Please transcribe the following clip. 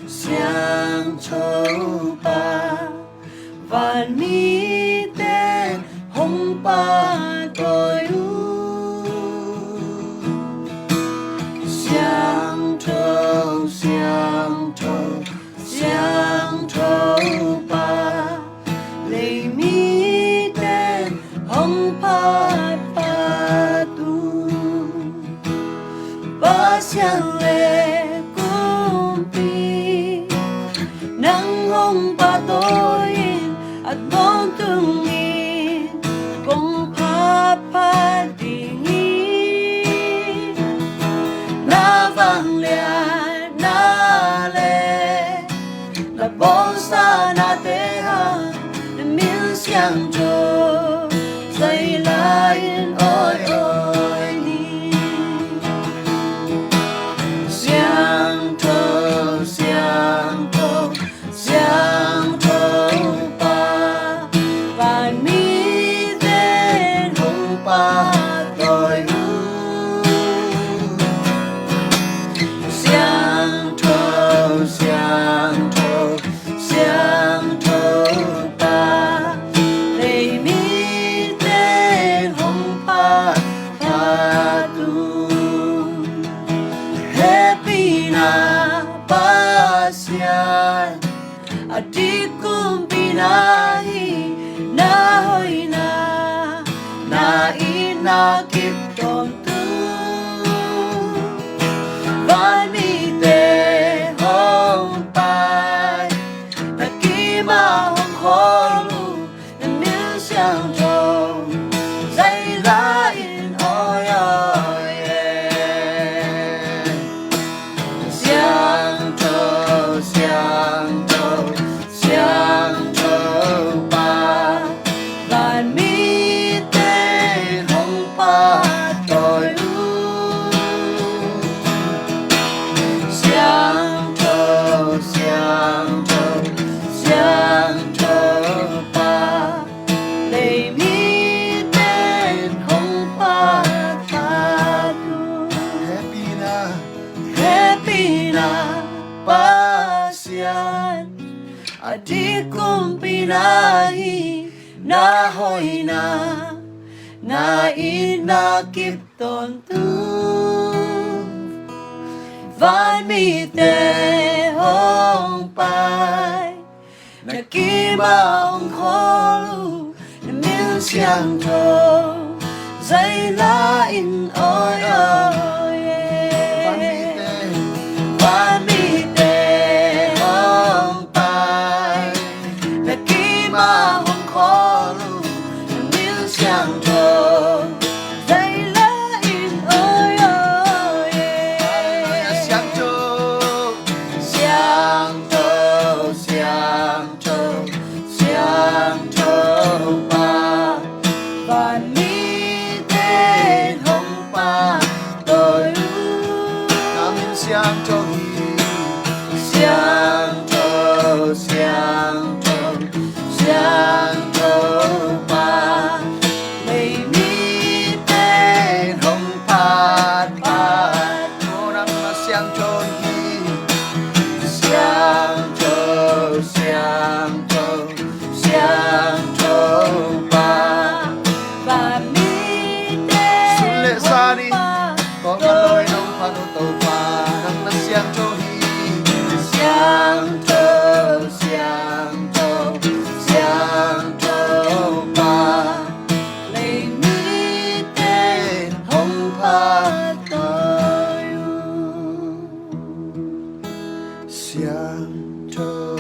Sáng thâu ba và mi tên hồng ba tôi sáng thâu ba lấy mi tên hồng ba ba tu ba sáng lệ nắng hồng ba tôi at bon tungin kung papadingin na vang lia na le na bosa na tehan na min siang jo say lain oi oi ni siang thâu sáng thâu ba và mi tên hồng ba tôi sáng thâu ba lấy mi tên hồng ba ba tu happy na ba sian adik kong pinahi na hoy na inakip ton tu van mi te hong pai na kima hong kholu na mil xiang trâu dây la in oi oi xiang trâu ba và mi tên hồng ba tôi sáng thâu ba lấy mi tên hồng ba ba tu happy na ba sian adik kong pinahi na hoy na inakip ton tu van mi te hong pai na kima hong kholu na mil siang trâu dây la in oi oi van mi te hong pai na kima hong kholu na mil siang trâu dây la in oi oi sáng thâu ba và mi tên hồng ba tôi sáng thâu ba lấy mi tên hồng ba ba cô nằm sáng thâu ba và mi tên xuân lệ xa đi có mà lôi đâu pha đâu tàu qua nắng nắng sáng thâu ba lấy mi tên hồng ba tôi sáng thâu